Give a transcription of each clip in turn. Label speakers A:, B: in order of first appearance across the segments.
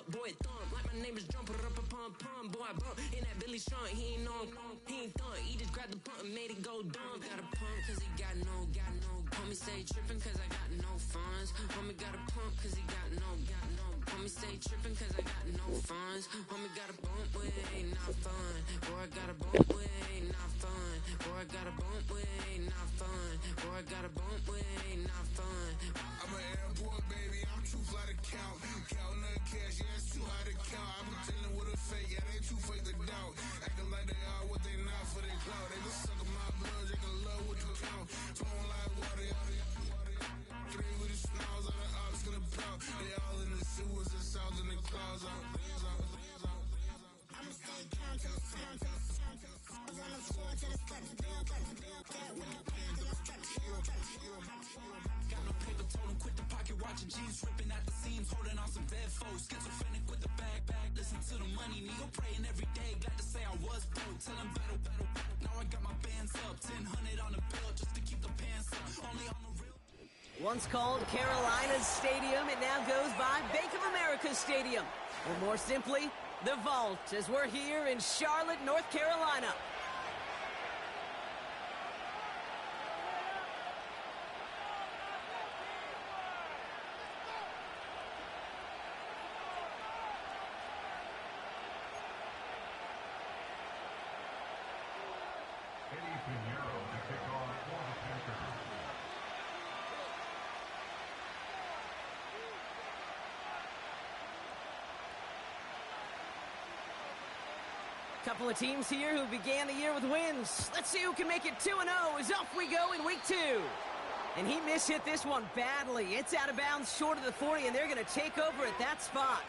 A: up, boy, thump. Like my name is Jumper up a pump pump. Boy, I bump in that Billy Strunk. He ain't know, he ain't thump. He just grabbed the pump and made it go dumb. Got a pump cause he got no. Homie stay trippin' cause I got no funds. Homie got a pump cause he got no. Homie stay trippin' cause I got no funds. Homie got a bump with ain't not fun. Boy, I got a bump with ain't not fun. Boy, I got a bump with ain't not fun. Boy, I got a bump with ain't not fun.
B: I'm an airport baby, I'm too fly to count. Counting the cash, yeah, it's too high to count. I'm pretending with a fake, yeah, they too fake to doubt. Acting like they are what they not for their clout. They just suckin' my blood, they can love what you count. Flowing like water, three with the snows, all the ops gonna pout. They all in the sewers, the south in the clouds. I'ma stay calm till it's time, till it's time, till it's time. On the floor till the steps build, that with the plans and the steps healed.
C: Got no paper, told him quit the pocket watching jeans ripping at the seams, holding on some dead foes. Schizophrenic with the bag, listen to the money, Neo praying every day. Glad to say I was broke, tell him battle. Now I got my bands up, 1000 on the bill just to keep the pants up. Only on the real.
D: Once called Carolina's Stadium, it now goes by Bank of America Stadium. Or more simply, the Vault, as we're here in Charlotte, North Carolina. Couple of teams here who began the year with wins. Let's see who can make it 2-0 as off we go in week 2. And he mishit this one badly. It's out of bounds short of the 40, and they're going to take over at that spot.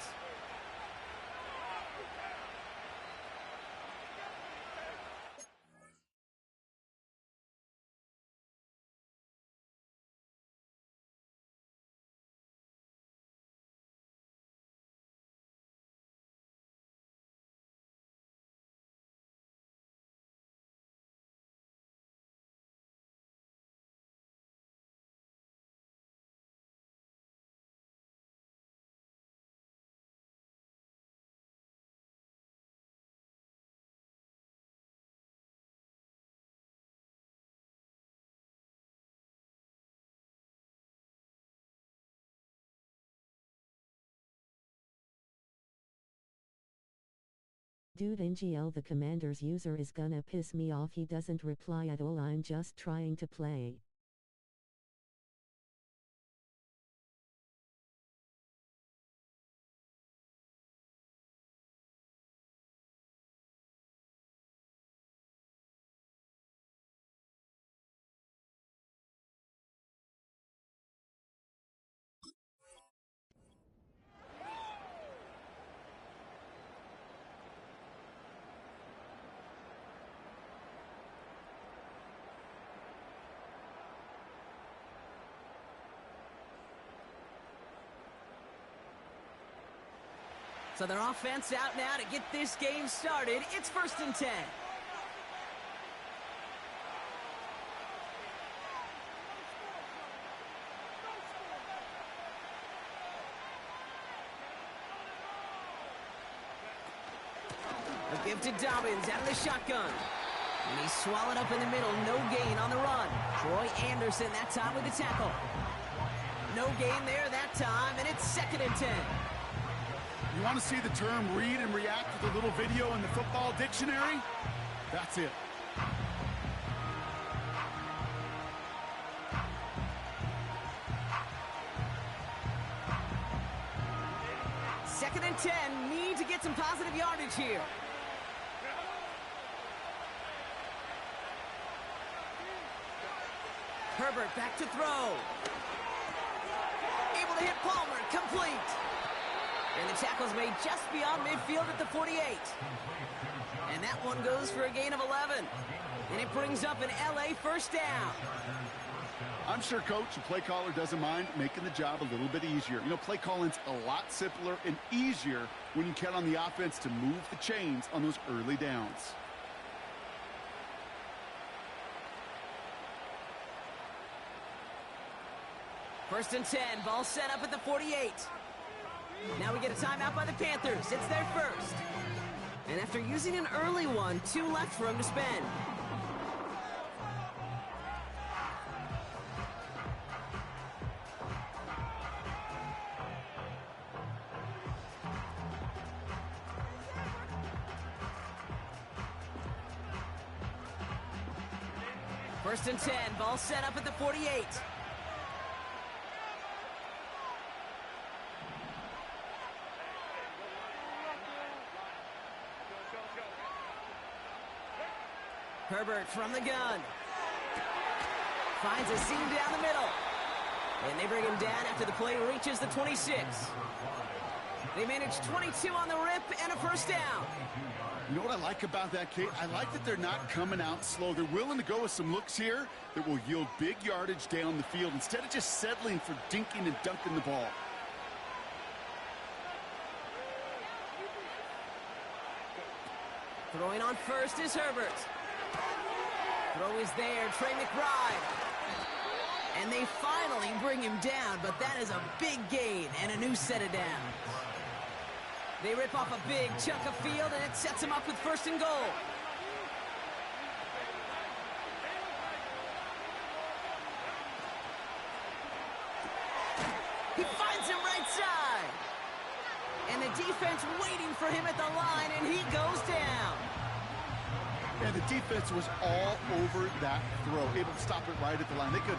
E: Dude, NGL, the Commanders user is gonna piss me off. He doesn't reply at all. I'm just trying to play.
D: So their offense out now to get this game started. It's 1st and 10. A give to Dobbins out of the shotgun. And he's swallowed up in the middle. No gain on the run. Troy Anderson that time with the tackle. No gain there that time, and it's 2nd and 10.
F: You want to see the term read and react with a little video in the football dictionary? That's it.
D: Second and 10, need to get some positive yardage here. Herbert back to throw. Able to hit Palmer, complete. And the tackle's made just beyond midfield at the 48. And that one goes for a gain of 11. And it brings up an LA first down.
F: I'm sure coach and play caller doesn't mind making the job a little bit easier. You know, play calling's a lot simpler and easier when you count on the offense to move the chains on those early downs.
D: First and 10, ball set up at the 48. Now we get a timeout by the Panthers. It's their first. And after using an early one, 2 left for him to spend. First and 10, ball set up at the 48. Herbert from the gun. Finds a seam down the middle. And they bring him down after the play reaches the 26. They manage 22 on the rip and a first down.
F: You know what I like about that, Kate? I like that they're not coming out slow. They're willing to go with some looks here that will yield big yardage down the field instead of just settling for dinking and dunking the ball.
D: Throwing on first is Herbert. Throw is there, Trey McBride. And they finally bring him down, but that is a big gain and a new set of downs. They rip off a big chunk of field, and it sets him up with first and goal. He finds him right side. And the defense waiting for him at the line, and he goes down.
F: And the defense was all over that throw, able to stop it right at the line. They could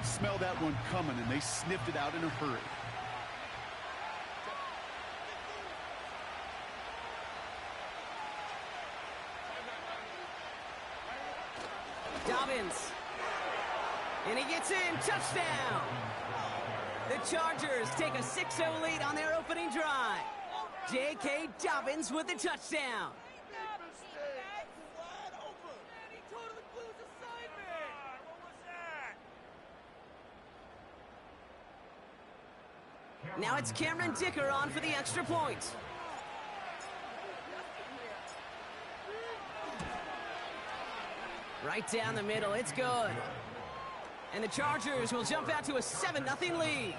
F: smell that one coming, and they sniffed it out in a hurry.
D: Dobbins. And he gets in. Touchdown. The Chargers take a 6-0 lead on their opening drive. J.K. Dobbins with the touchdown. Now it's Cameron Dicker on for the extra point. Right down the middle, it's good. And the Chargers will jump out to a 7-0 lead.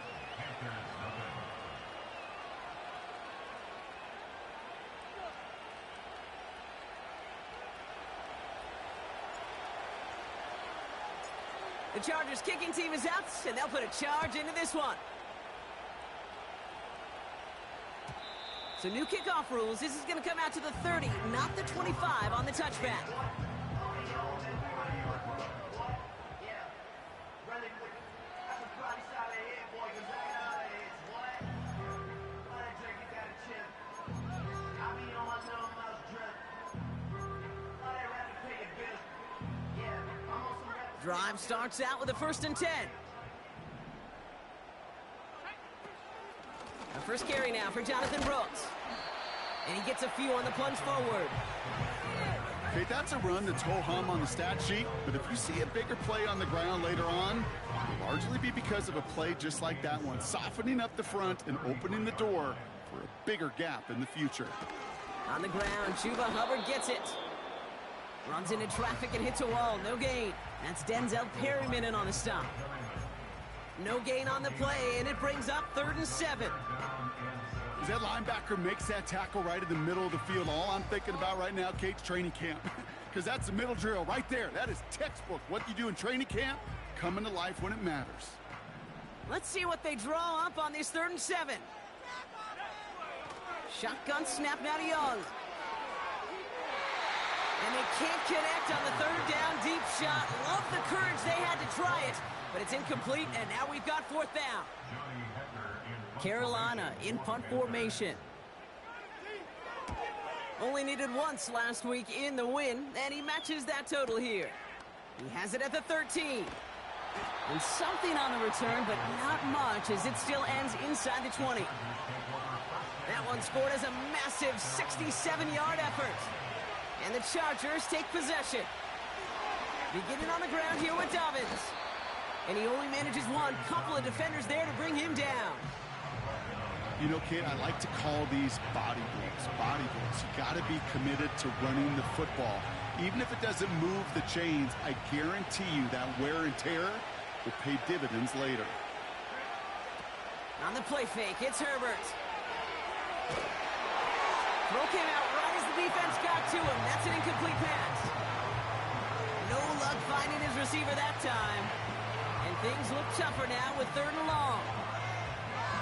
D: The Chargers kicking team is out, and they'll put a charge into this one. So new kickoff rules. This is going to come out to the 30, not the 25 on the touchback. Drive starts out with a 1st and 10. The first carry now for Jonathan Brooks. And he gets a few on the plunge forward.
F: Okay, that's a run that's ho-hum on the stat sheet, but if you see a bigger play on the ground later on, it'll largely be because of a play just like that one, softening up the front and opening the door for a bigger gap in the future.
D: On the ground, Chuba Hubbard gets it. Runs into traffic and hits a wall. No gain. That's Denzel Perryman in on the stop. No gain on the play, and it brings up 3rd and 7.
F: As that linebacker makes that tackle right in the middle of the field, all I'm thinking about right now, Kate's training camp. Because that's the middle drill right there. That is textbook. What you do in training camp, coming to life when it matters.
D: Let's see what they draw up on this 3rd and 7. Shotgun snap now to Young. And they can't connect on the 3rd down deep shot. Love the courage they had to try it, but it's incomplete, and now we've got 4th down. Carolina in punt formation. Only needed once last week in the win, and he matches that total here. He has it at the 13. And something on the return, but not much, as it still ends inside the 20. That one scored as a massive 67-yard effort. And the Chargers take possession. Beginning on the ground here with Dobbins. And he only manages one. Couple of defenders there to bring him down.
F: You know, Kate, I like to call these body blows. Body blows. You got to be committed to running the football. Even if it doesn't move the chains, I guarantee you that wear and tear will pay dividends later.
D: On the play fake, it's Herbert. came out right as the defense got to him. That's an incomplete pass. No luck finding his receiver that time. And things look tougher now with 3rd and long.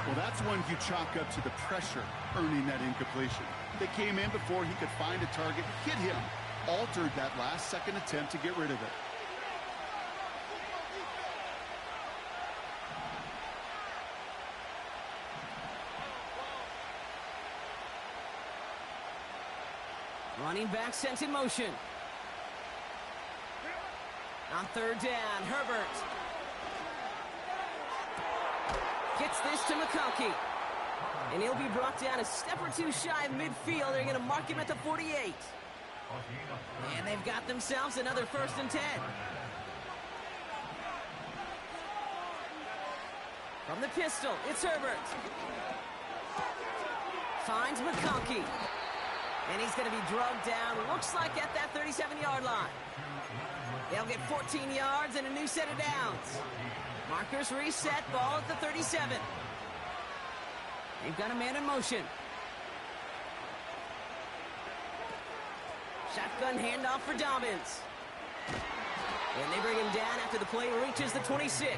F: Well, that's one you chalk up to the pressure earning that incompletion. They came in before he could find a target, hit him, altered that last-second attempt to get rid of it.
D: Running back sent in motion. On 3rd down, Herbert gets this to McConkey. And he'll be brought down a step or two shy of midfield. They're going to mark him at the 48. And they've got themselves another 1st and 10. From the pistol, it's Herbert. Finds McConkey. And he's going to be drugged down, looks like at that 37-yard line. They'll get 14 yards and a new set of downs. Markers reset, ball at the 37. They've got a man in motion. Shotgun handoff for Dobbins. And they bring him down after the play reaches the 26.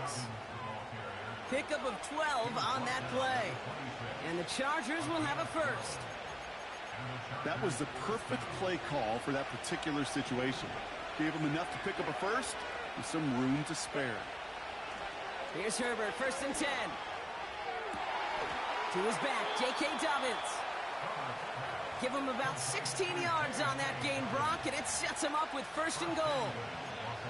D: Pickup of 12 on that play. And the Chargers will have a 1st.
F: That was the perfect play call for that particular situation. Gave him enough to pick up a 1st with some room to spare.
D: Here's Herbert, 1st and 10. To his back, J.K. Dobbins. Give him about 16 yards on that gain, Brock, and it sets him up with 1st and goal.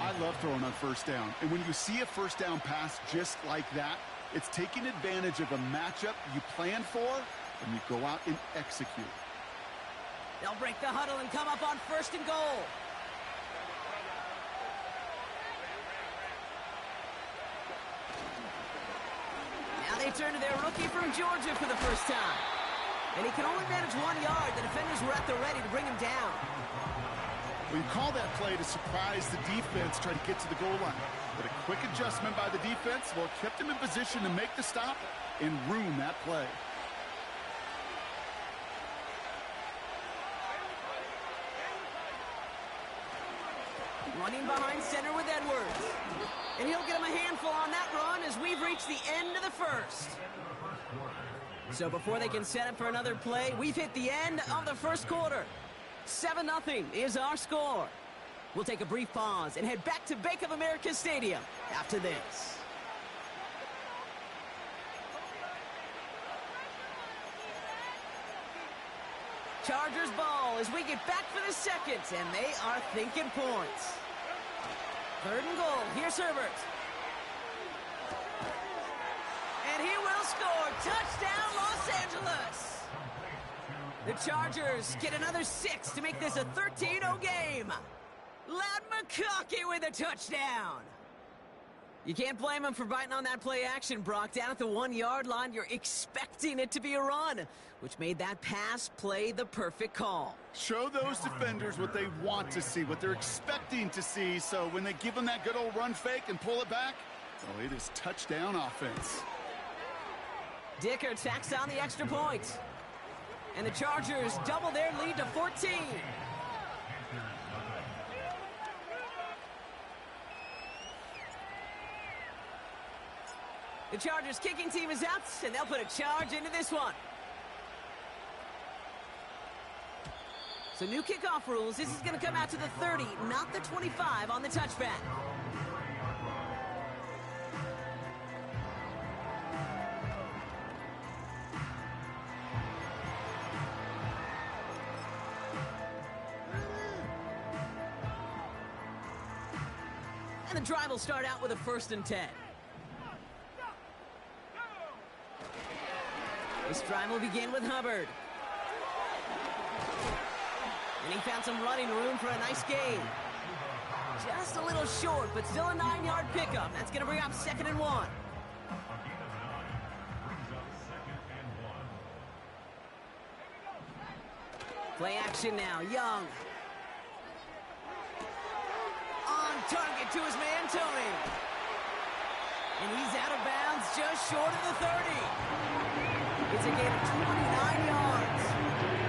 F: I love throwing on 1st down. And when you see a 1st down pass just like that, it's taking advantage of a matchup you plan for, and you go out and execute.
D: They'll break the huddle and come up on 1st and goal. Now they turn to their rookie from Georgia for the first time. And he can only manage 1 yard. The defenders were at the ready to bring him down.
F: Well, you call that play to surprise the defense, try to get to the goal line. But a quick adjustment by the defense, well, kept him in position to make the stop and ruin that play.
D: Running behind center with Edwards. And he'll get him a handful on that run as we've reached the end of the 1st. So before they can set up for another play, we've hit the end of the 1st quarter. 7-0 is our score. We'll take a brief pause and head back to Bank of America Stadium after this. Chargers ball as we get back for the 2nd, and they are thinking points. 3rd and goal. Here's Herbert. And he will score. Touchdown, Los Angeles. The Chargers get another 6 to make this a 13-0 game. Lad McConkey with a touchdown. You can't blame him for biting on that play action, Brock. Down at the 1-yard line, you're expecting it to be a run, which made that pass play the perfect call.
F: Show those defenders what they want to see, what they're expecting to see, so when they give them that good old run fake and pull it back, oh, it is touchdown offense.
D: Dicker tacks on the extra point. And the Chargers double their lead to 14. The Chargers kicking team is out, and they'll put a charge into this one. So new kickoff rules. This is going to come out to the 30, not the 25 on the touchback. And the drive will start out with a 1st and 10. This drive will begin with Hubbard. And he found some running room for a nice gain. Just a little short, but still a 9-yard pickup. That's going to bring up 2nd and 1. Play action now. Young. On target to his man, Tony. And he's out of bounds just short of the 30. It's a gain of 29 yards.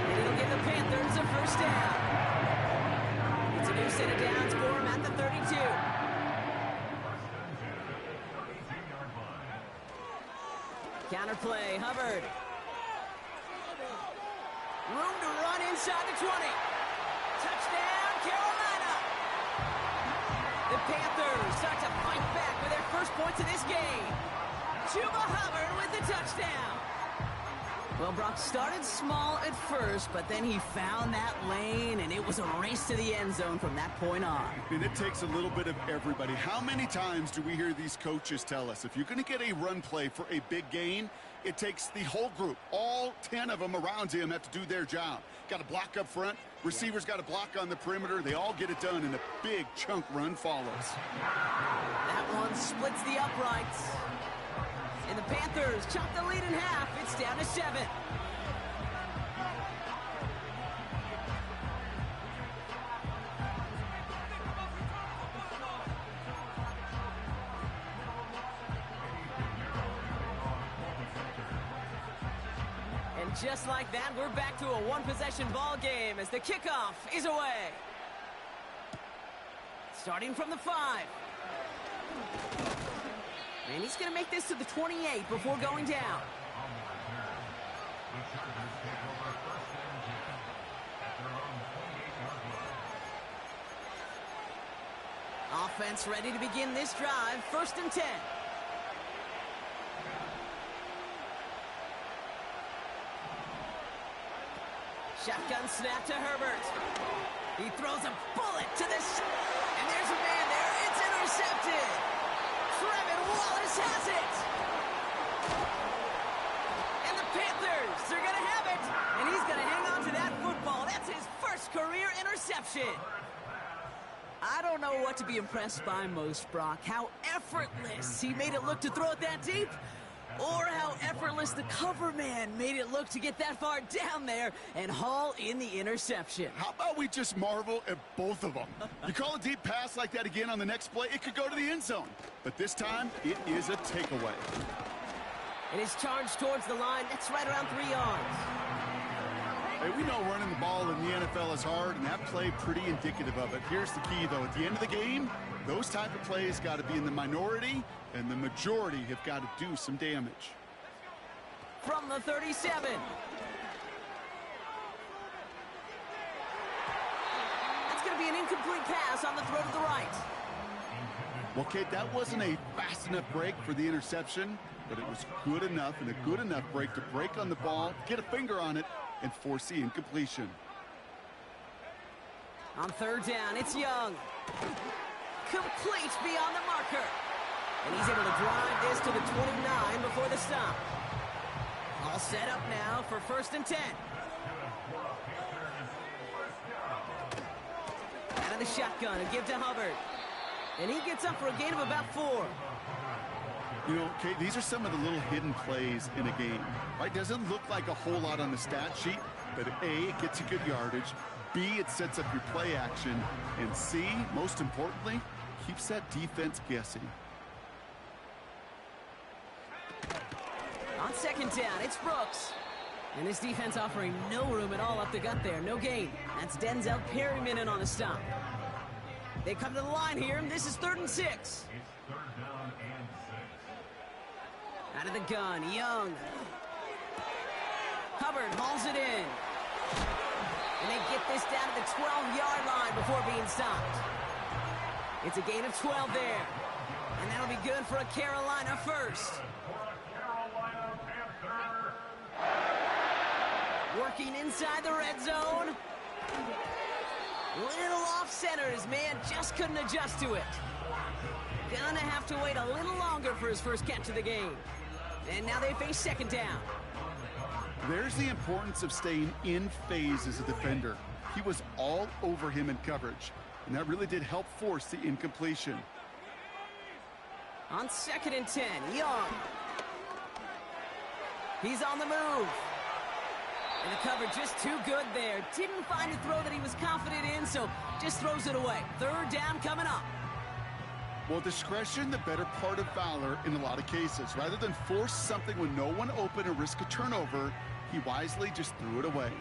D: And it'll give the Panthers Second and downs for him at the 32. Counterplay, Hubbard. Room to run inside the 20. Touchdown, Carolina. The Panthers start to fight back with their first points of this game. Chuba Hubbard with the touchdown. Well, Brock started small at first, but then he found that lane, and it was a race to the end zone from that point on.
F: And it takes a little bit of everybody. How many times do we hear these coaches tell us, if you're going to get a run play for a big gain, it takes the whole group. All 10 of them around him have to do their job. Got to block up front. Receivers got to block on the perimeter. They all get it done, and a big chunk run follows.
D: That one splits the uprights. And the Panthers chop the lead in half. It's down to 7. And just like that, we're back to a one-possession ball game as the kickoff is away. Starting from the 5. And he's going to make this to the 28 before going down. Offense ready to begin this drive. 1st and 10. Shotgun snap to Herbert. He throws a bullet to this. And there's a man there. It's intercepted. Trevin Wallace has it. And the Panthers, they're going to have it. And he's going to hang on to that football. That's his first career interception. I don't know what to be impressed by most, Brock. How effortless he made it look to throw it that deep, or how effortless the cover man made it look to get that far down there and haul in the interception.
F: How about we just marvel at both of them? You call a deep pass like that again on the next play, it could go to the end zone. But this time, it is a takeaway.
D: It is charged towards the line. That's right around 3 yards.
F: Hey, we know running the ball in the NFL is hard, and that play pretty indicative of it. Here's the key, though. At the end of the game, those type of plays got to be in the minority, and the majority have got to do some damage.
D: From the 37. That's going to be an incomplete pass on the throw to the right.
F: Well, Kate, that wasn't a fast enough break for the interception, but it was good enough and a good enough break to break on the ball, get a finger on it, and force the incompletion.
D: On 3rd down, it's Young. Complete beyond the marker. And he's able to drive this to the 29 before the stop. All set up now for 1st and 10. Out of the shotgun, a give to Hubbard. And he gets up for a gain of about 4.
F: You know, Kate, these are some of the little hidden plays in a game, right? Doesn't look like a whole lot on the stat sheet, but A, it gets you good yardage, B, it sets up your play action, and C, most importantly, keeps that defense guessing.
D: On 2nd down, it's Brooks. And this defense offering no room at all up the gut there. No gain. That's Denzel Perryman in on the stop. They come to the line here, and this is 3rd and 6. Out of the gun, Young. Hubbard hauls it in. And they get this down to the 12-yard line before being stopped. It's a gain of 12 there. And that'll be good for a Carolina first. Working inside the red zone. Little off center. His man just couldn't adjust to it. Gonna have to wait a little longer for his first catch of the game. And now they face 2nd down.
F: There's the importance of staying in phase as a defender. He was all over him in coverage, and that really did help force the incompletion.
D: On 2nd and 10, Young. He's on the move. And the cover just too good there. Didn't find a throw that he was confident in, so just throws it away. 3rd down coming up.
F: Well, discretion, the better part of valor in a lot of cases. Rather than force something when no one open or risk a turnover, he wisely just threw it away.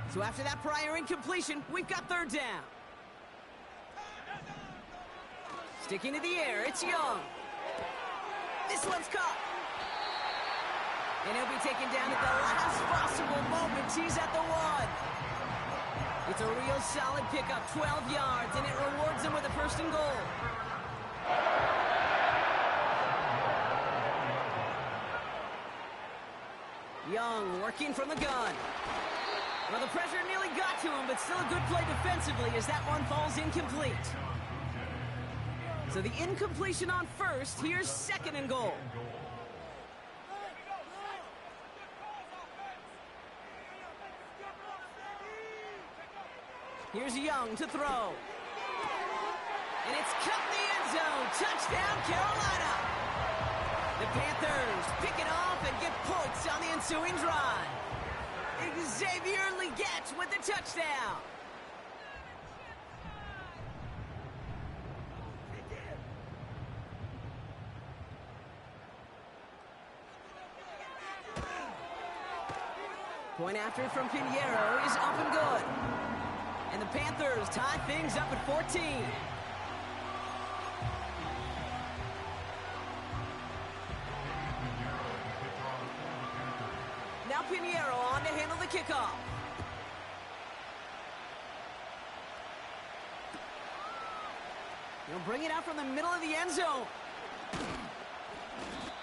D: It's So after that prior incompletion, we've got third down. Sticking to the air, it's Young. This one's caught. And he'll be taken down at the last possible moment. He's at the 1. It's a real solid pickup, 12 yards, and it rewards him with a first and goal. Young working from the gun. Well, the pressure nearly got to him, but still a good play defensively as that one falls incomplete. So the incompletion on first, here's second and goal. Here's Young to throw. And it's cut in the end zone. Touchdown, Carolina. The Panthers pick it off and get points on the ensuing drive. Xavier Legette with the touchdown. Point after from Pinheiro is up and good. And the Panthers tie things up at 14. Now Pinheiro on to handle the kickoff. He'll bring it out from the middle of the end zone.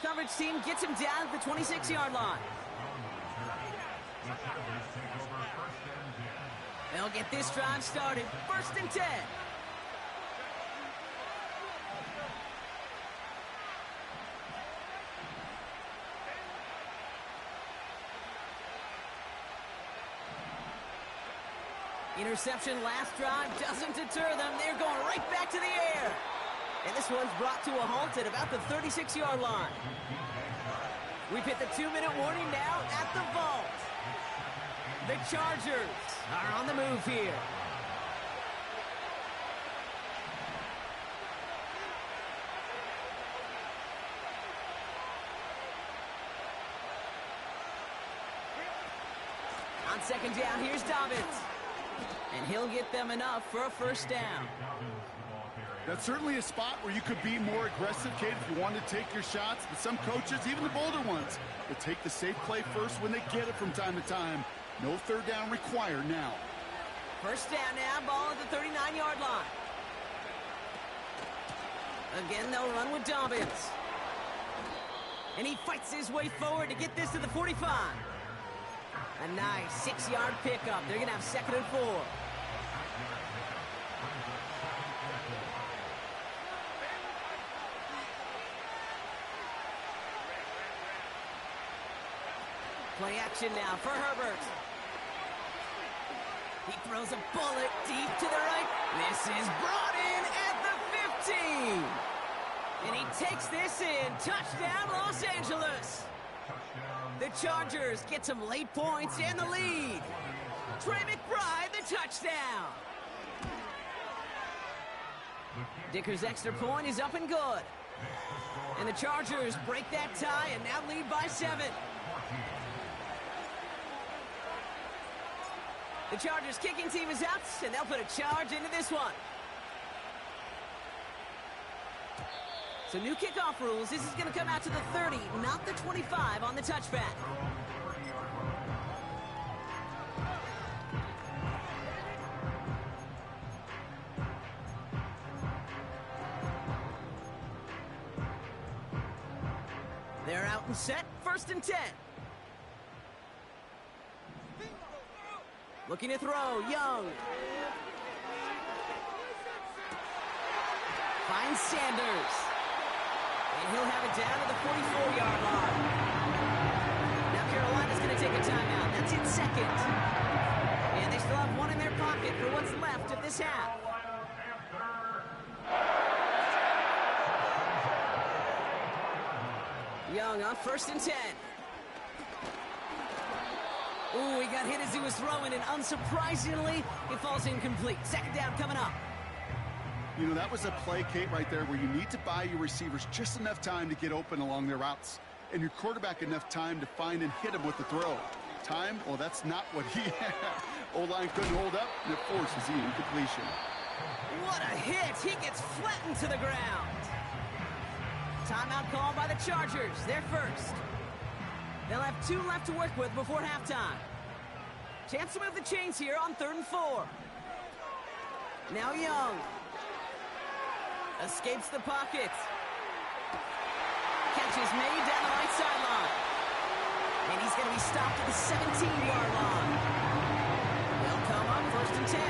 D: Coverage team gets him down at the 26-yard line. They'll get this drive started. First and 10. Interception last drive doesn't deter them. They're going right back to the air. And this one's brought to a halt at about the 36-yard line. We've hit the 2-minute warning now at the vault. The Chargers are on the move here. On second down, here's Dobbins. And he'll get them enough for a first down.
F: That's certainly a spot where you could be more aggressive, Kate, if you want to take your shots. But some coaches, even the bolder ones, will take the safe play first when they get it from time to time. No third down required now.
D: First down now, ball at the 39-yard line. Again, they'll run with Dobbins. And he fights his way forward to get this to the 45. A nice 6-yard pickup. They're going to have second and 4. Play action now for Herbert. He throws a bullet deep to the right. This is brought in at the 15. And he takes this in. Touchdown, Los Angeles. The Chargers get some late points and the lead. Trey McBride, the touchdown. Dicker's extra point is up and good. And the Chargers break that tie and now lead by 7. The Chargers kicking team is out, and they'll put a charge into this one. So new kickoff rules. This is going to come out to the 30, not the 25 on the touchback. They're out and set. First and 10. Looking to throw, Young. Finds Sanders. And he'll have it down to the 44-yard line. Now Carolina's going to take a timeout. That's in second. And they still have one in their pocket for what's left of this half. Young on first and 10. Ooh, he got hit as he was throwing, and unsurprisingly, it falls incomplete. Second down coming up.
F: You know, that was a play, Kate, right there where you need to buy your receivers just enough time to get open along their routes, and your quarterback enough time to find and hit them with the throw. Time, well, that's not what he had. O-line couldn't hold up, and it forces the incompletion.
D: What a hit! He gets flattened to the ground. Timeout called by the Chargers. They're first. They'll have 2 left to work with before halftime. Chance to move the chains here on 3rd and 4. Now Young. Escapes the pocket. Catch is made down the right sideline. And he's going to be stopped at the 17-yard line. They'll come up 1st and 10.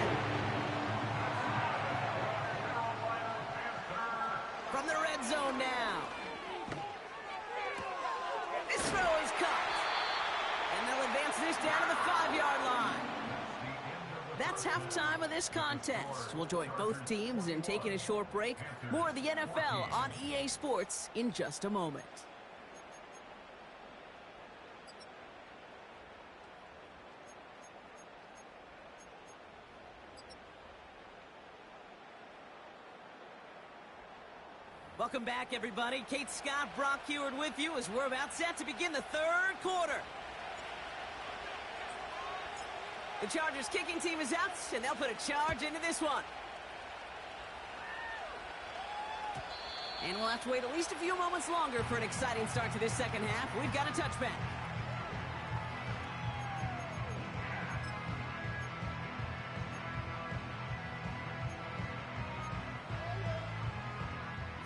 D: From the red zone now. This throw is caught. And they'll advance this down to the 5-yard line. That's halftime of this contest. We'll join both teams in taking a short break. More of the NFL on EA Sports in just a moment. Welcome back, everybody. Kate Scott, Brock Heward with you as we're about set to begin the 3rd quarter. The Chargers kicking team is out, and they'll put a charge into this one. And we'll have to wait at least a few moments longer for an exciting start to this second half. We've got a touchback.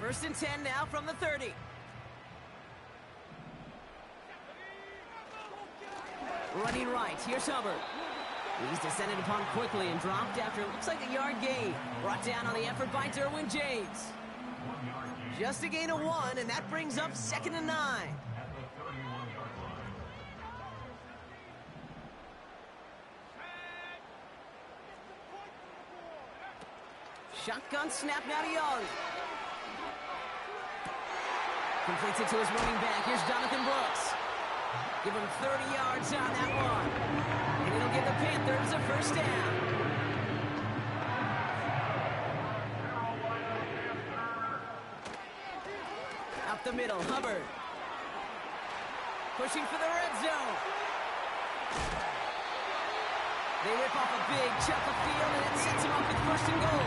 D: First and 10 now from the 30. Running right, here's Hubbard. He's descended upon quickly and dropped after it looks like a yard gain. Brought down on the effort by Derwin James. Just a gain of 1, and that brings up 2nd and 9. Shotgun snap now to Young. Completes it to his running back. Here's Jonathan Brooks. Give him 30 yards on that one. And it'll give the Panthers a first down. Up the middle, Hubbard. Pushing for the red zone. They rip off a big chunk of field, and it sets him up with 1st and goal.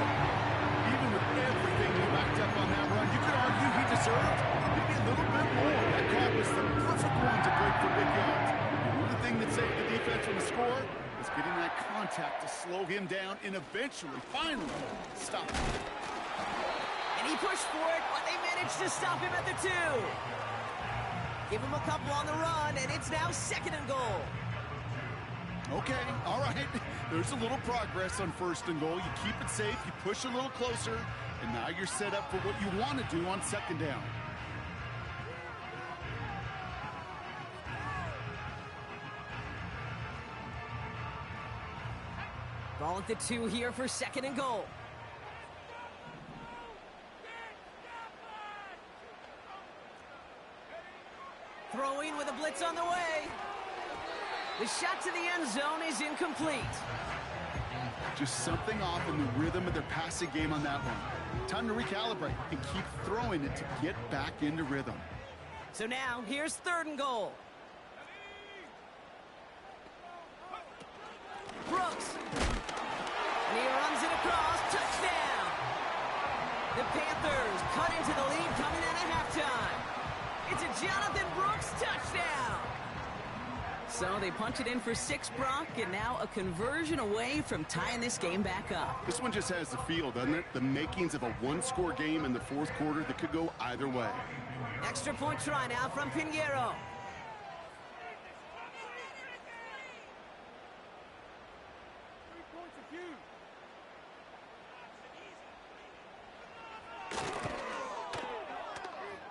F: Even with everything he backed up on that run, you could argue he deserved maybe a little bit more. That call was the perfect one to break for big yards. The only thing that saved the defense from the score was getting that contact to slow him down and eventually, finally, stop him.
D: And he pushed for it, but they managed to stop him at the 2. Give him a couple on the run, and it's now 2nd and goal.
F: Okay, all right. There's a little progress on 1st and goal. You keep it safe, you push a little closer, and now you're set up for what you want to do on 2nd down.
D: Ball at the 2 here for 2nd and goal. Throwing with a blitz on the way. The shot to the end zone is incomplete.
F: Just something off in the rhythm of their passing game on that one. Time to recalibrate and keep throwing it to get back into rhythm.
D: So now, here's 3rd and goal. Brooks. And he runs it across. Touchdown. The Panthers cut into the lead coming out of halftime. It's a Jonathan Brooks touchdown. So they punch it in for 6, Brock, and now a conversion away from tying this game back up.
F: This one just has the feel, doesn't it? The makings of a 1-score game in the 4th quarter that could go either way.
D: Extra point try now from Pinheiro.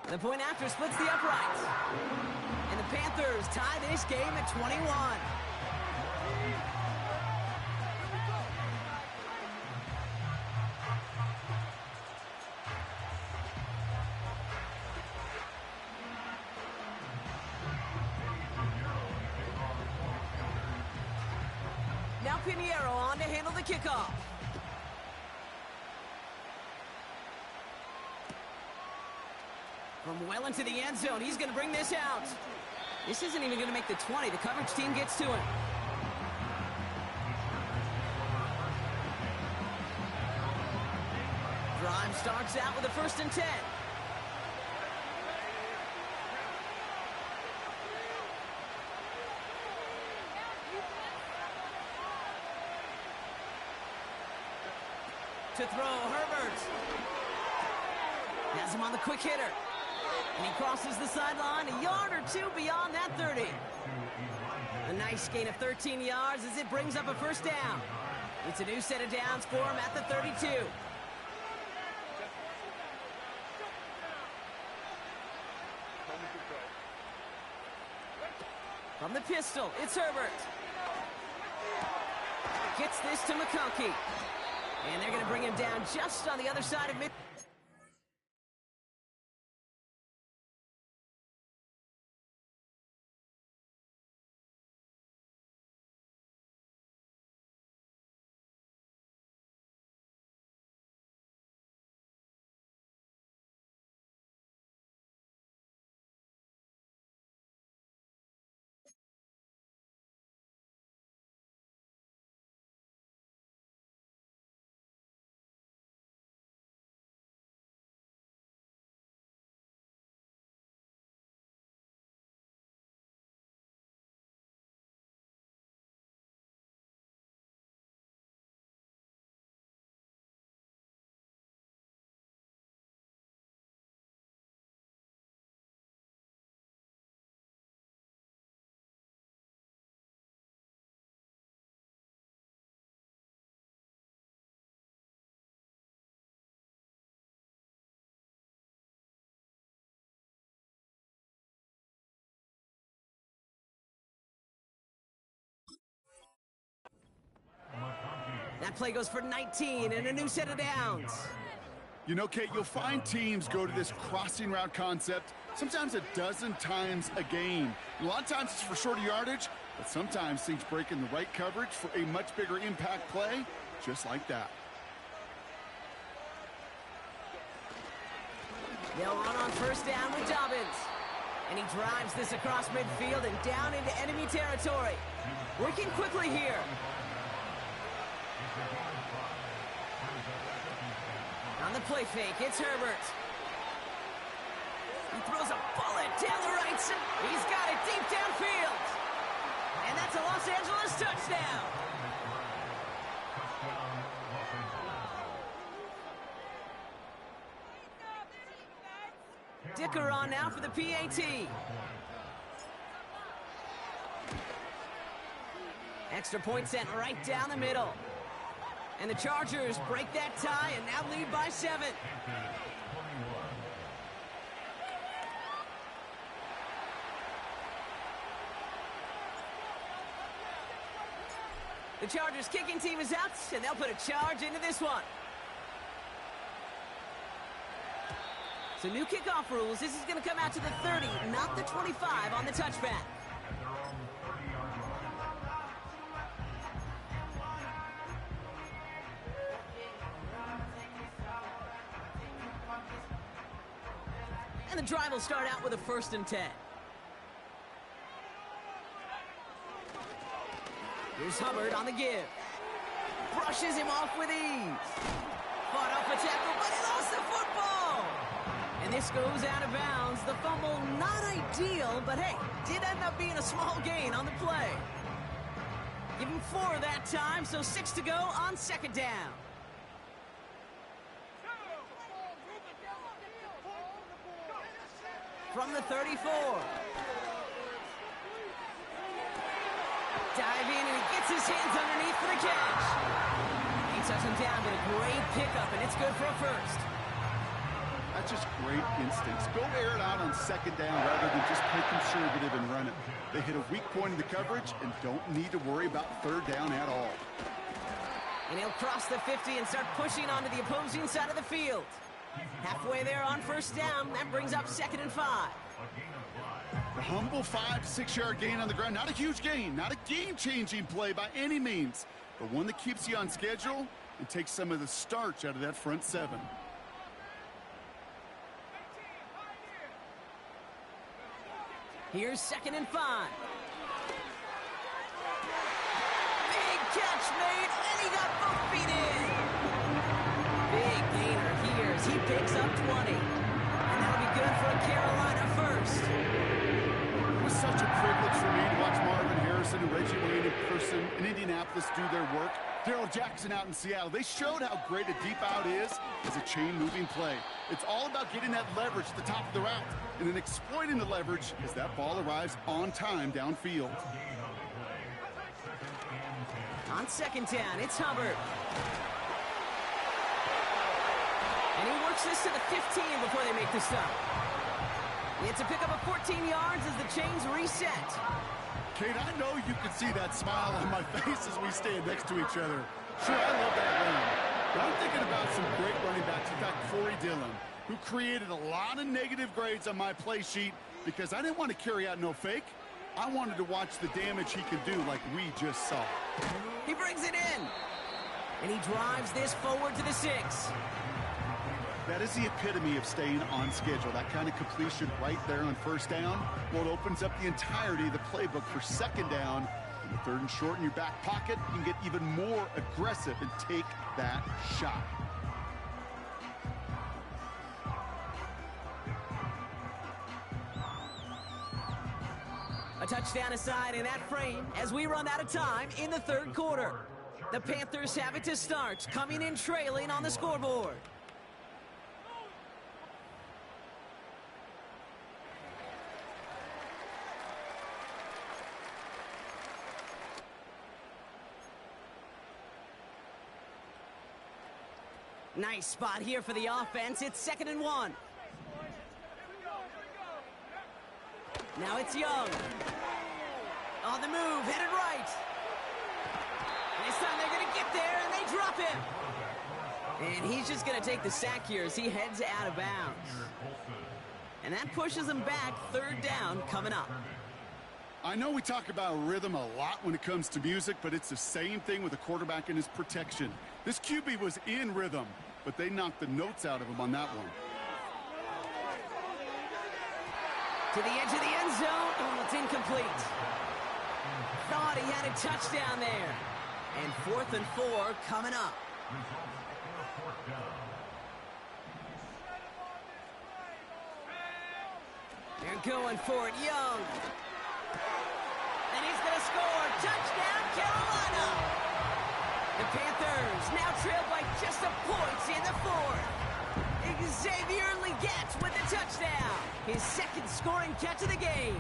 D: The point after splits the uprights. And the Panthers tie this game at 21. Now Pinheiro on to handle the kickoff. From well into the end zone, he's going to bring this out. This isn't even going to make the 20. The coverage team gets to him. Drive starts out with a 1st and 10. To throw, Herbert. Has him on the quick hitter. And he crosses the sideline a yard or two beyond that 30. A nice gain of 13 yards as it brings up a 1st down. It's a new set of downs for him at the 32. From the pistol, it's Herbert. Gets this to McConkey. And they're going to bring him down just on the other side of mid. That play goes for 19 and a new set of downs.
F: You know, Kate, you'll find teams go to this crossing route concept sometimes a dozen times a game. And a lot of times it's for shorter yardage, but sometimes things break in the right coverage for a much bigger impact play, just like that.
D: They'll run on 1st down with Dobbins. And he drives this across midfield and down into enemy territory. Working quickly here. On the play fake, it's Herbert. He throws a bullet down the right side. He's got it deep downfield. And that's a Los Angeles touchdown. Dicker on now for the PAT. Extra point sent right down the middle. And the Chargers break that tie and now lead by 7. The Chargers kicking team is out, and they'll put a charge into this one. So new kickoff rules. This is going to come out to the 30, not the 25 on the touchback. And the drive will start out with a 1st and 10. Here's Hubbard on the give. Brushes him off with ease. Fought off a tackle, but he lost the football. And this goes out of bounds. The fumble, not ideal, but hey, did end up being a small gain on the play. Give him 4 that time, so 6 to go on 2nd down. From the 34. Dive in, and he gets his hands underneath for the catch. He touched him down, but a great pickup, and it's good for a 1st.
F: That's just great instincts. Go air it out on 2nd down rather than just play conservative and run it. They hit a weak point in the coverage and don't need to worry about 3rd down at all.
D: And he'll cross the 50 and start pushing onto the opposing side of the field. Halfway there on 1st down, that brings up 2nd and 5.
F: A humble 5 to 6 yard gain on the ground. Not a huge gain, not a game-changing play by any means, but one that keeps you on schedule and takes some of the starch out of that front 7.
D: Here's 2nd and 5. Big catch made, and he got both feet in. Big gainer here as he picks up 20. And that'll be good for a Carolina first.
F: It was such a privilege for me to watch Marvin Harrison and Reggie Wayne in person in Indianapolis do their work. Darrell Jackson out in Seattle. They showed how great a deep out is as a chain-moving play. It's all about getting that leverage at the top of the route and then exploiting the leverage as that ball arrives on time downfield.
D: On 2nd down, it's Hubbard. And he works this to the 15 before they make the stop. It's a pickup of 14 yards as the chains reset.
F: Kate, I know you can see that smile on my face as we stand next to each other. Sure, I love that run. But I'm thinking about some great running backs. In fact, Corey Dillon, who created a lot of negative grades on my play sheet because I didn't want to carry out no fake. I wanted to watch the damage he could do like we just saw.
D: He brings it in. And he drives this forward to the 6.
F: That is the epitome of staying on schedule. That kind of completion right there on 1st down. Well, it opens up the entirety of the playbook for 2nd down. In the 3rd and short in your back pocket, you can get even more aggressive and take that shot.
D: A touchdown aside in that frame as we run out of time in the 3rd quarter. The Panthers have it to start, coming in trailing on the scoreboard. Nice spot here for the offense. It's 2nd and 1. Now it's Young. On the move, headed right. This time they're going to get there, and they drop him. And he's just going to take the sack here as he heads out of bounds. And that pushes him back. 3rd down coming up.
F: I know we talk about rhythm a lot when it comes to music, but it's the same thing with a quarterback and his protection. This QB was in rhythm, but they knocked the notes out of him on that one.
D: To the edge of the end zone. Oh, it's incomplete. Thought he had a touchdown there. And 4th and 4 coming up. They're going for it. Young. And he's going to score. Touchdown, Carolina. The Panthers now trail by just a point in the 4th. Xavier Legette with the touchdown. His 2nd scoring catch of the game.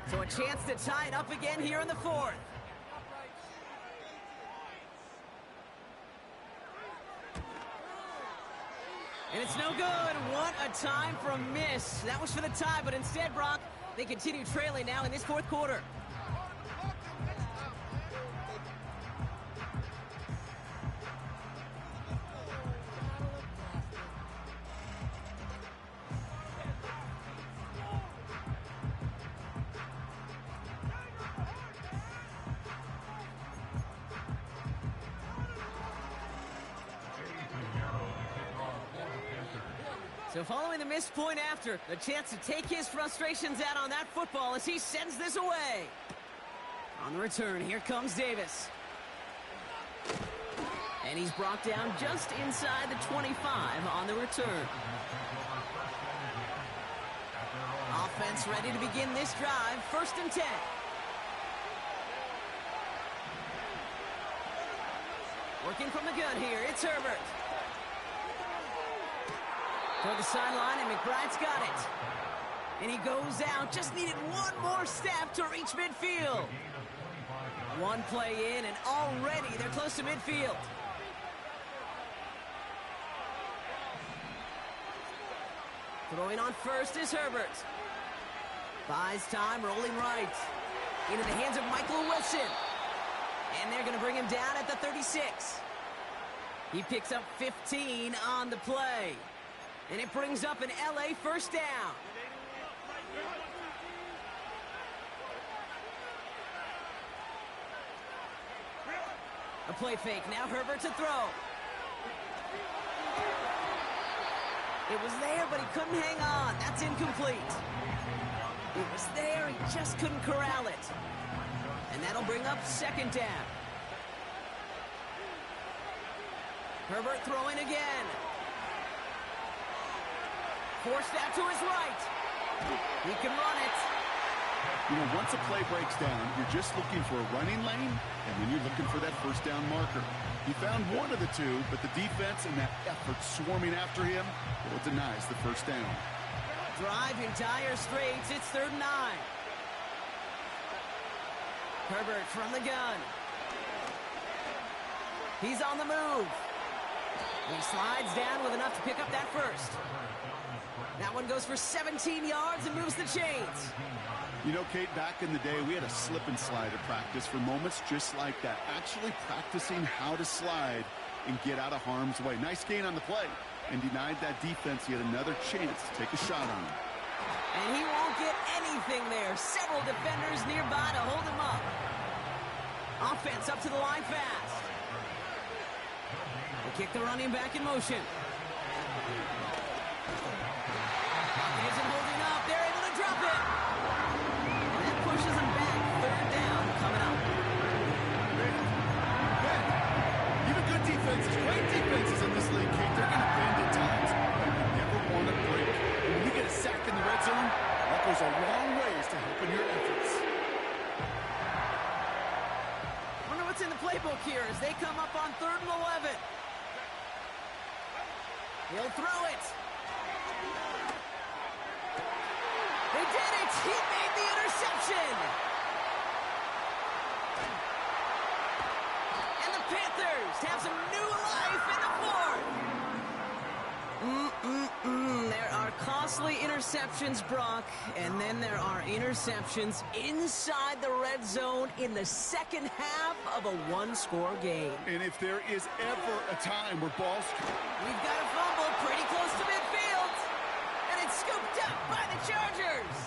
D: So a chance to tie it up again here in the 4th. And it's no good. What a time for a miss. That was for the tie, but instead, Brock, they continue trailing now in this 4th quarter. So following the missed point after, a chance to take his frustrations out on that football as he sends this away. On the return, here comes Davis. And he's brought down just inside the 25 on the return. Offense ready to begin this drive, 1st and 10. Working from the gun here, it's Herbert. Toward the sideline, and McBride's got it. And he goes out, just needed one more step to reach midfield. One play in, and already they're close to midfield. Throwing on first is Herbert. Buys time, rolling right. Into the hands of Michael Wilson. And they're going to bring him down at the 36. He picks up 15 on the play. And it brings up an LA 1st down. A play fake. Now Herbert to throw. It was there, but he couldn't hang on. That's incomplete. It was there. He just couldn't corral it. And that'll bring up second down. Herbert throwing again. Forced out to his right. He can run it.
F: You know, once a play breaks down, you're just looking for a running lane, and then you're looking for that first down marker. He found one of the two, but the defense and that effort swarming after him, well, it denies the first down.
D: Drive in dire straits. It's 3rd and 9. Herbert from the gun. He's on the move. He slides down with enough to pick up that first. That one goes for 17 yards and moves the chains.
F: You know, Kate, back in the day, we had a slip and slide at practice for moments just like that. Actually practicing how to slide and get out of harm's way. Nice gain on the play, and denied that defense yet another chance to take a shot on him.
D: And he won't get anything there. Several defenders nearby to hold him up. Offense up to the line fast. They kick the running back in motion. Isn't holding up. They're able to drop it. And that pushes them back. 3rd down coming up.
F: Even good defenses, great defenses in this league, Kate, they're going to bend at times. You never want to break. And when you get a sack in the red zone, that goes a long ways to helping your efforts.
D: Wonder what's in the playbook here as they come up on 3rd and 11. He'll throw it. They did it! He made the interception! And the Panthers have some new life in the 4th. There are costly interceptions, Brock, and then there are interceptions inside the red zone in the second half of a one-score game.
F: And if there is ever a time where balls...
D: We've got a fumble pretty close to midfield. And it's scooped up by the Chargers.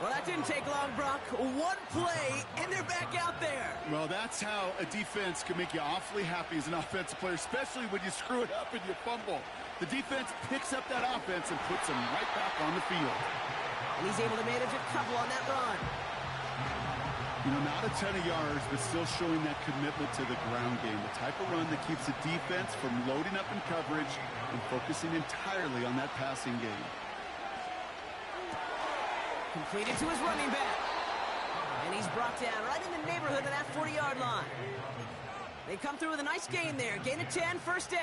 D: Well, that didn't take long, Brock. One play, and they're back out there.
F: Well, that's how a defense can make you awfully happy as an offensive player, especially when you screw it up and you fumble. The defense picks up that offense and puts them right back on the field.
D: And he's able to manage a couple on that run.
F: You know, not a ton of yards, but still showing that commitment to the ground game. The type of run that keeps the defense from loading up in coverage and focusing entirely on that passing game.
D: Completed to his running back. And he's brought down right in the neighborhood of that 40-yard line. They come through with a nice gain there. Gain of 10, first down.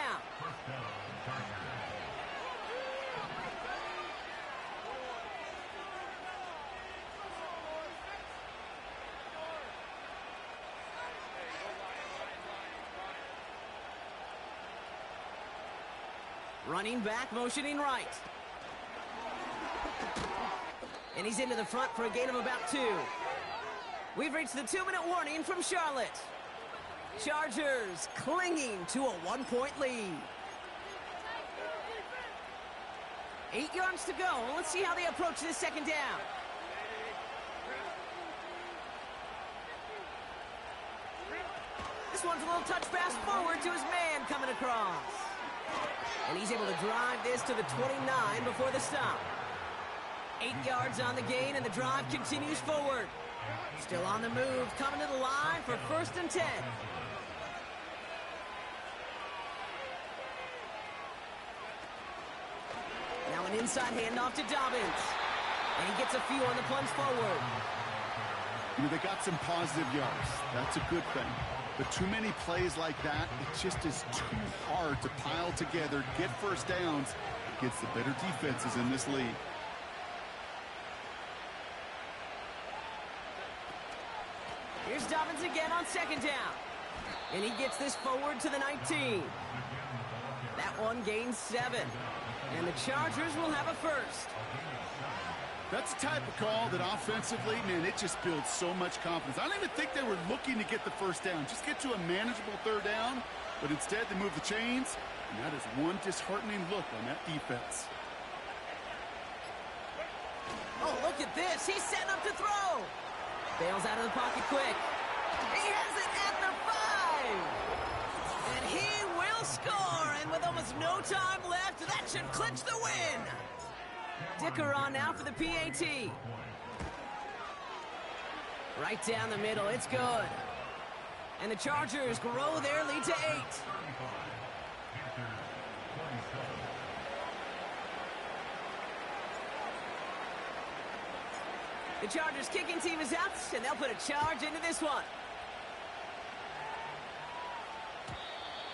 D: Running back, motioning right. And he's into the front for a gain of about 2. We've reached the 2-minute warning from Charlotte. Chargers clinging to a 1-point lead. 8 yards to go. Let's see how they approach this second down. This one's a little touch pass forward to his man coming across. And he's able to drive this to the 29 before the stop. 8 yards on the gain, and the drive continues forward. Still on the move, coming to the line for 1st and 10. Now an inside handoff to Dobbins. And he gets a few on the plunge forward.
F: You know, they got some positive yards. That's a good thing. But too many plays like that, it just is too hard to pile together, get first downs against the better defenses in this league.
D: Here's Dobbins again on second down. And he gets this forward to the 19. That one gains 7. And the Chargers will have a first.
F: That's the type of call that offensively, man, it just builds so much confidence. I don't even think they were looking to get the first down. Just get to a manageable 3rd down. But instead, they move the chains. And that is one disheartening look on that defense.
D: Oh, look at this. He's setting up to throw. Bails out of the pocket quick. He has it at the 5. no time left. That should clinch the win. Dicker on now for the PAT. Right down the middle. It's good. And the Chargers grow their lead to 8. The Chargers kicking team is out, and they'll put a charge into this one.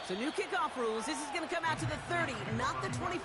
D: So new kickoff rules. This is going to come out to the 30, not the 25.